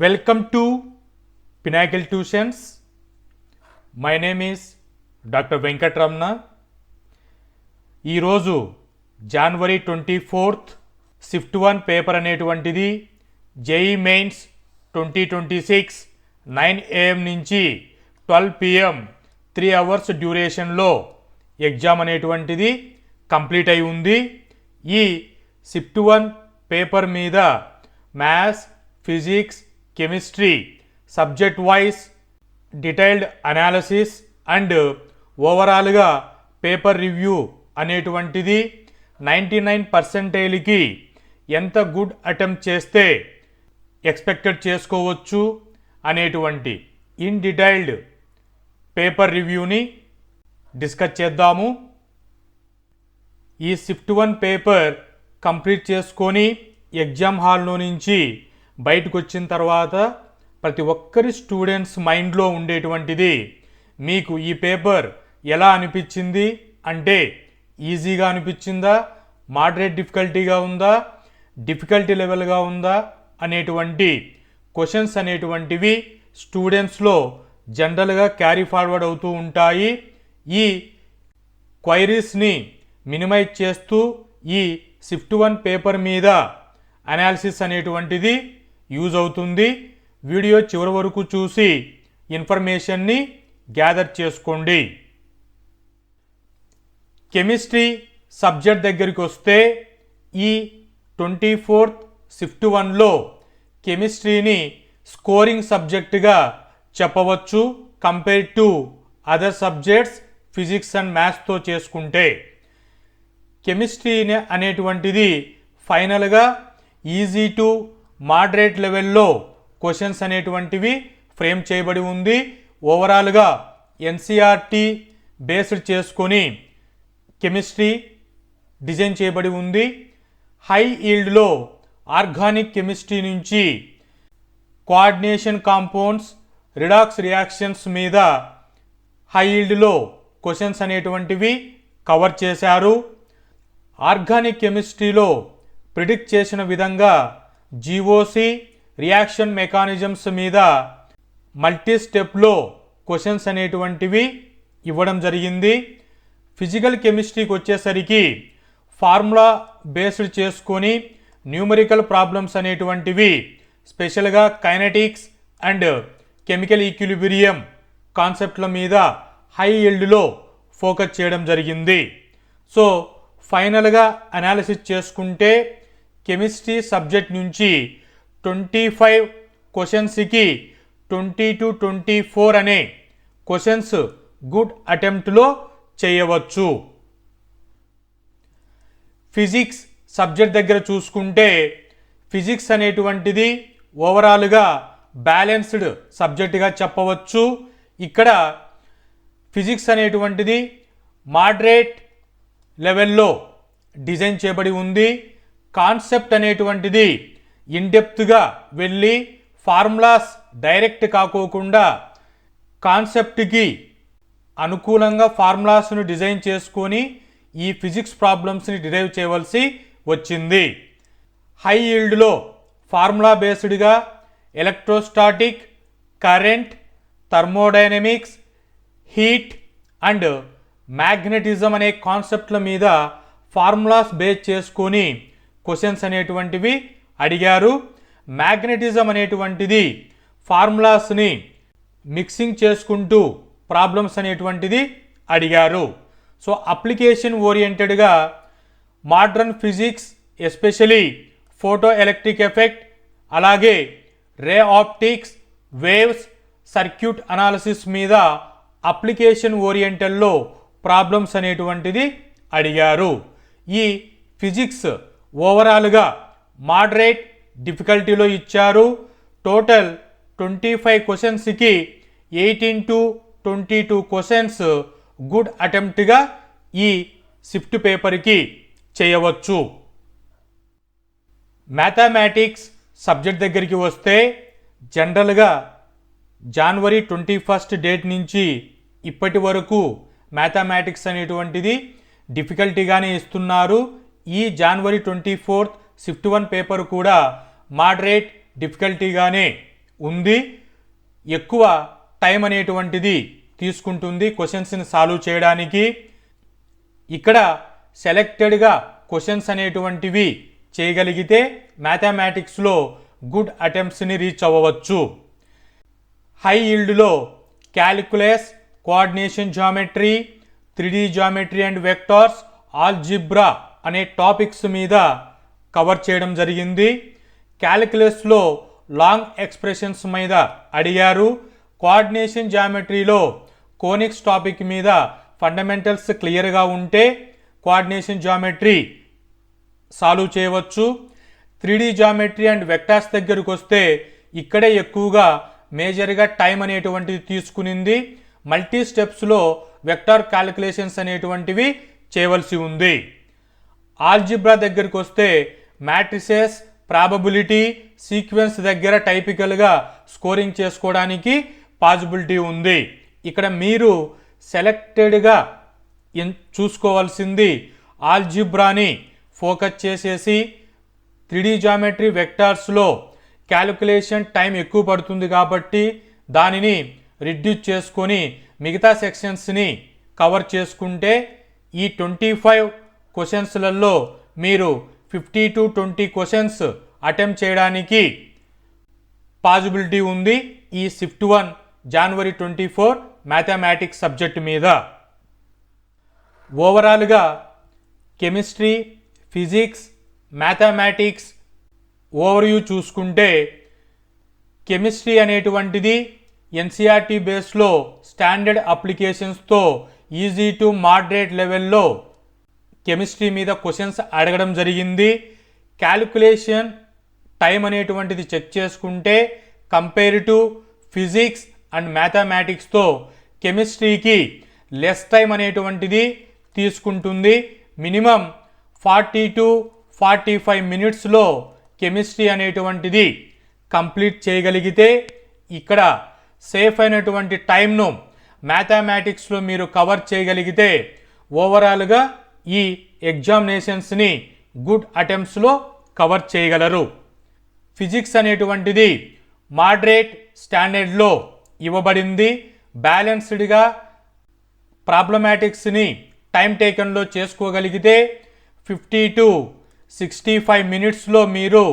Welcome to Pinnacle Tuitions. My name is Dr. Venkatramana. ఈరోజు January 24th shift 1 paper అనేటువంటిది JEE mains 2026 9 AM నుంచి 12 PM 3 hours డ్యూరేషన్లో exam అనేటువంటిది complete అయి ఉంది. ఈ షిఫ్ట్ 1 పేపర్ మీద maths, physics, chemistry subject wise detailed analysis and ఓవరాల్గా paper review అనేటువంటిది 99%కి ఎంత గుడ్ అటెంప్ట్ చేస్తే ఎక్స్పెక్టెడ్ చేసుకోవచ్చు అనేటువంటి ఇన్ డీటెయిల్డ్ పేపర్ రివ్యూని డిస్కస్ చేద్దాము. ఈ షిఫ్ట్ 1 పేపర్ కంప్లీట్ చేసుకొని ఎగ్జామ్ హాల్లో నుంచి బయటకు వచ్చిన తర్వాత ప్రతి ఒక్కరి స్టూడెంట్స్ మైండ్లో ఉండేటువంటిది మీకు ఈ పేపర్ ఎలా అనిపించింది అంటే ఈజీగా అనిపించిందా, మోడరేట్ డిఫికల్టీగా ఉందా, డిఫికల్టీ లెవెల్గా ఉందా అనేటువంటి క్వశ్చన్స్ అనేటువంటివి స్టూడెంట్స్లో జనరల్గా క్యారీ ఫార్వర్డ్ అవుతూ ఉంటాయి. ఈ క్వైరీస్ని మినిమైజ్ చేస్తూ ఈ షిఫ్ట్ 1 పేపర్ మీద అనాలిసిస్ అనేటువంటిది యూజ్ అవుతుంది. వీడియో చివరి వరకు చూసి ఇన్ఫర్మేషన్ని గ్యాదర్ చేసుకోండి. కెమిస్ట్రీ సబ్జెక్ట్ దగ్గరికి వస్తే ఈ 24th షిఫ్ట్ 1లో కెమిస్ట్రీని స్కోరింగ్ సబ్జెక్టుగా చెప్పవచ్చు compare to other subjects physics and మ్యాథ్స్తో చేసుకుంటే. కెమిస్ట్రీ అనేటువంటిది ఫైనల్గా ఈజీ టు మోడరేట్ లెవెల్లో క్వశ్చన్స్ అనేటువంటివి ఫ్రేమ్ చేయబడి ఉంది. ఓవరాల్గా ఎన్సీఆర్టీ బేస్డ్ చేసుకొని కెమిస్ట్రీ డిజైన్ చేయబడి ఉంది. హై ఈల్డ్లో ఆర్గానిక్ కెమిస్ట్రీ నుంచి కోఆర్డినేషన్ కాంపౌండ్స్, రిడాక్స్ రియాక్షన్స్ మీద హై ఈల్డ్లో క్వశ్చన్స్ అనేటువంటివి కవర్ చేశారు. ఆర్గానిక్ కెమిస్ట్రీలో ప్రిడిక్ట్ చేసిన విధంగా జీఓసి రియాక్షన్ మెకానిజమ్స్ మీద మల్టీ స్టెప్లో క్వశ్చన్స్ అనేటువంటివి ఇవ్వడం జరిగింది. ఫిజికల్ కెమిస్ట్రీకి వచ్చేసరికి ఫార్ములా బేస్డ్ చేసుకొని న్యూమరికల్ ప్రాబ్లమ్స్ అనేటువంటివి స్పెషల్గా కైనెటిక్స్ అండ్ కెమికల్ ఈక్విలిబ్రియం కాన్సెప్ట్ల మీద హై ఈల్డ్లో ఫోకస్ చేయడం జరిగింది. సో ఫైనల్గా అనాలిసిస్ చేసుకుంటే కెమిస్ట్రీ సబ్జెక్ట్ నుంచి 25 క్వశ్చన్స్కి 20 to 24 అనే క్వశ్చన్స్ గుడ్ అటెంప్ట్లో చేయవచ్చు. ఫిజిక్స్ సబ్జెక్ట్ దగ్గర చూసుకుంటే ఫిజిక్స్ అనేటువంటిది ఓవరాల్గా బ్యాలెన్స్డ్ సబ్జెక్టుగా చెప్పవచ్చు. ఇక్కడ ఫిజిక్స్ అనేటువంటిది మోడరేట్ లెవెల్లో డిజైన్ చేయబడి ఉంది. కాన్సెప్ట్ అనేటువంటిది ఇన్డెప్త్గా వెళ్ళి ఫార్ములాస్ డైరెక్ట్ కాకోకుండా కాన్సెప్ట్కి అనుకూలంగా ఫార్ములాస్ను డిజైన్ చేసుకొని ఈ ఫిజిక్స్ ప్రాబ్లమ్స్ని డిరైవ్ చేయవలసి వచ్చింది. హై ఈల్డ్లో ఫార్ములా బేస్డ్గా electrostatic, current, thermodynamics, heat and magnetism అనే కాన్సెప్ట్ల మీద ఫార్ములాస్ బేస్ చేసుకొని క్వశ్చన్స్ అనేటువంటివి అడిగారు. మ్యాగ్నెటిజం అనేటువంటిది ఫార్ములాస్ని మిక్సింగ్ చేసుకుంటూ ప్రాబ్లమ్స్ అనేటువంటిది అడిగారు. సో అప్లికేషన్ ఓరియంటెడ్గా modern physics especially photo electric effect, అలాగే ray optics, waves, circuit analysis మీద అప్లికేషన్ ఓరియంటెడ్లో ప్రాబ్లమ్స్ అనేటువంటిది అడిగారు. ఈ ఫిజిక్స్ ఓవరాల్గా మోడరేట్ డిఫికల్టీలో ఇచ్చారు. టోటల్ 25 క్వశ్చన్స్కి 18 to 22 క్వశ్చన్స్ గుడ్ అటెంప్ట్గా ఈ షిఫ్ట్ పేపర్కి చేయవచ్చు. మ్యాథమెటిక్స్ సబ్జెక్ట్ దగ్గరికి వస్తే జనరల్గా January 21st డేట్ నుంచి ఇప్పటి వరకు మ్యాథమెటిక్స్ అనేటువంటిది డిఫికల్టీగానే ఇస్తున్నారు. ఈ January 24th షిఫ్ట్ 1 పేపర్ కూడా మోడరేట్ డిఫికల్టీగానే ఉంది. ఎక్కువ టైం అనేటువంటిది తీసుకుంటుంది క్వశ్చన్స్ని సాల్వ్ చేయడానికి. ఇక్కడ సెలెక్టెడ్గా క్వశ్చన్స్ అనేటువంటివి చేయగలిగితే మ్యాథమెటిక్స్లో గుడ్ అటెంప్ట్స్ని రీచ్ అవ్వవచ్చు. హై ఈల్డ్లో calculus, coordination geometry, 3D geometry and vectors, algebra అనే టాపిక్స్ మీద కవర్ చేయడం జరిగింది. క్యాలిక్యులస్లో లాంగ్ ఎక్స్ప్రెషన్స్ మీద అడిగారు. కోఆర్డినేషన్ జామెట్రీలో కోనిక్స్ టాపిక్ మీద ఫండమెంటల్స్ క్లియర్గా ఉంటే కోఆర్డినేషన్ జామెట్రీ సాల్వ్ చేయవచ్చు. 3D జామెట్రీ అండ్ వెక్టార్స్ దగ్గరకు వస్తే ఇక్కడే ఎక్కువగా మేజర్గా టైం అనేటువంటిది తీసుకునింది. మల్టీ స్టెప్స్లో వెక్టార్ క్యాలిక్యులేషన్స్ అనేటువంటివి చేయవలసి ఉంది. ఆల్జిబ్రా దగ్గరికి వస్తే మ్యాట్రిసెస్, ప్రాబబిలిటీ, సీక్వెన్స్ దగ్గర టైపికల్గా స్కోరింగ్ చేసుకోవడానికి పాసిబిలిటీ ఉంది. ఇక్కడ మీరు సెలెక్టెడ్గా చూసుకోవాల్సింది ఆల్జిబ్రాని ఫోకస్ చేసేసి 3D జామెట్రీ వెక్టార్స్లో క్యాలిక్యులేషన్ టైం ఎక్కువ పడుతుంది కాబట్టి దానిని రిడ్యూస్ చేసుకొని మిగతా సెక్షన్స్ని కవర్ చేసుకుంటే ఈ 25 క్వశ్చన్స్లలో మీరు 50 to 20 క్వశ్చన్స్ అటెంప్ట్ చేయడానికి పాసిబిలిటీ ఉంది ఈ షిఫ్ట్ 1 January 24 మ్యాథమెటిక్స్ సబ్జెక్ట్ మీద. ఓవరాల్గా కెమిస్ట్రీ, ఫిజిక్స్, మ్యాథమెటిక్స్ ఓవర్వ్యూ చూసుకుంటే కెమిస్ట్రీ అనేటువంటిది ఎన్సీఆర్టీ బేస్లో స్టాండర్డ్ అప్లికేషన్స్తో ఈజీ టు మోడరేట్ లెవెల్లో కెమిస్ట్రీ మీద క్వశ్చన్స్ అడగడం జరిగింది. క్యాలిక్యులేషన్ టైం అనేటువంటిది చెక్ చేసుకుంటే కంపేర్ టు ఫిజిక్స్ అండ్ మ్యాథమెటిక్స్తో కెమిస్ట్రీకి లెస్ టైం అనేటువంటిది తీసుకుంటుంది. మినిమం 40 to 45 మినిట్స్లో కెమిస్ట్రీ అనేటువంటిది కంప్లీట్ చేయగలిగితే ఇక్కడ సేఫ్ అయినటువంటి టైంను మ్యాథమెటిక్స్లో మీరు కవర్ చేయగలిగితే ఓవరాల్గా ఈ ఎగ్జామినేషన్స్ని గుడ్ అటెంప్ట్స్లో కవర్ చేయగలరు. ఫిజిక్స్ అనేటువంటిది మోడరేట్ స్టాండర్డ్లో ఇవ్వబడింది. బ్యాలెన్స్డ్గా ప్రాబ్లమాటిక్స్ని టైం టేకన్లో చేసుకోగలిగితే 50 to 65 మినిట్స్లో మీరు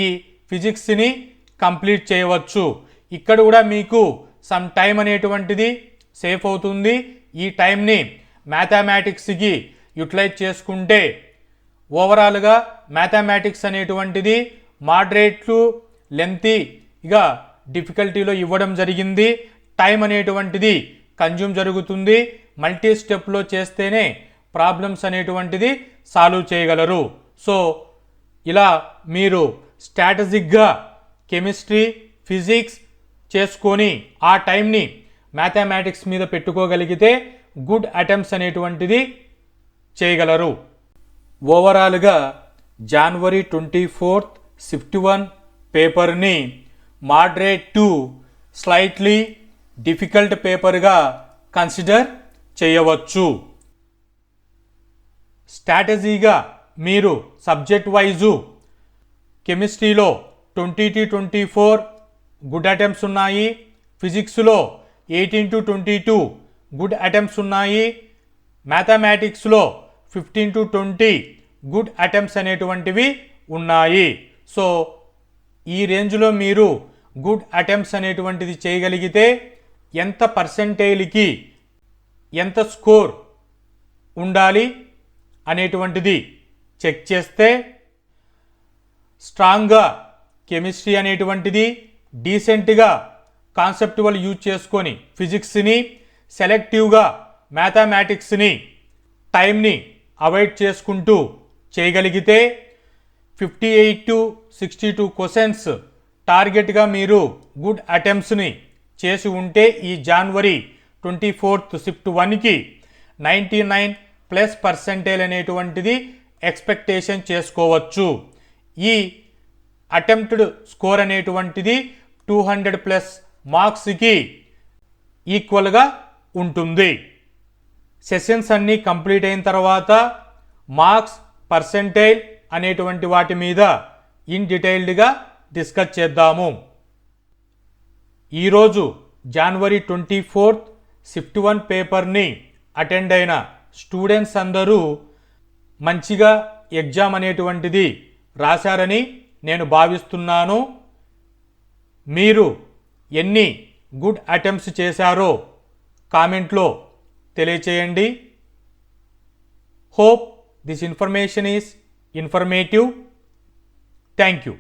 ఈ ఫిజిక్స్ని కంప్లీట్ చేయవచ్చు. ఇక్కడ కూడా మీకు సమ్ టైం అనేటువంటిది సేఫ్ అవుతుంది. ఈ టైంని మ్యాథమెటిక్స్కి యూటిలైజ్ చేసుకుంటే ఓవరాల్గా మ్యాథమెటిక్స్ అనేటువంటిది మోడరేట్ టు లెంతీగా డిఫికల్టీలో ఇవ్వడం జరిగింది. టైం అనేటువంటిది కన్జ్యూమ్ జరుగుతుంది. మల్టీ స్టెప్లో చేస్తేనే ప్రాబ్లమ్స్ అనేటువంటిది సాల్వ్ చేయగలరు. సో ఇలా మీరు స్ట్రాటజిక్గా కెమిస్ట్రీ, ఫిజిక్స్ చేసుకొని ఆ టైంని మ్యాథమెటిక్స్ మీద పెట్టుకోగలిగితే గుడ్ అటెంప్ట్స్ అనేటువంటిది చేయగలరు. ఓవరాల్గా January 24 షిఫ్ట్ 1 పేపర్ని మోడరేట్ టు స్లైట్లీ డిఫికల్ట్ పేపర్గా కన్సిడర్ చేయవచ్చు. స్ట్రాటజీగా మీరు సబ్జెక్ట్ వైజు కెమిస్ట్రీలో 20 to 24 గుడ్ అటెంప్ట్స్ ఉన్నాయి. ఫిజిక్స్లో 18 to 22 గుడ్ అటెంప్ట్స్ ఉన్నాయి. మ్యాథమెటిక్స్లో 15 to 20 గుడ్ అటెంప్ట్స్ అనేటువంటివి ఉన్నాయి. సో ఈ రేంజ్లో మీరు గుడ్ అటెంప్ట్స్ అనేటువంటిది చేయగలిగితే ఎంత పర్సెంటేజ్కి ఎంత స్కోర్ ఉండాలి అనేటువంటిది చెక్ చేస్తే స్ట్రాంగ్గా కెమిస్ట్రీ అనేటువంటిది డీసెంట్గా కాన్సెప్టువల్ యూజ్ చేసుకొని ఫిజిక్స్ని, సెలెక్టివ్గా మ్యాథమెటిక్స్ని టైంని అవాయిడ్ చేసుకుంటూ చేయగలిగితే 58 to 62 క్వశ్చన్స్ టార్గెట్గా మీరు గుడ్ అటెంప్ట్స్ని చేసి ఉంటే ఈ January 24 షిఫ్ట్ 1కి 99+% అనేటువంటిది ఎక్స్పెక్టేషన్ చేసుకోవచ్చు. ఈ అటెంప్టెడ్ స్కోర్ అనేటువంటిది 200+ మార్క్స్కి ఈక్వల్గా ఉంటుంది. సెషన్స్ అన్నీ కంప్లీట్ అయిన తర్వాత మార్క్స్, పర్సెంటేజ్ అనేటువంటి వాటి మీద ఇన్ డీటెయిల్డ్గా డిస్కస్ చేద్దాము. ఈరోజు జనవరి 24 షిఫ్ట్ 1 పేపర్ని అటెండ్ అయిన స్టూడెంట్స్ అందరూ మంచిగా ఎగ్జామ్ అనేటువంటిది రాశారని నేను భావిస్తున్నాను. మీరు ఎన్ని గుడ్ అటెంప్ట్స్ చేశారో కామెంట్లో తెలియచేయండి. Hope this information is informative. Thank you.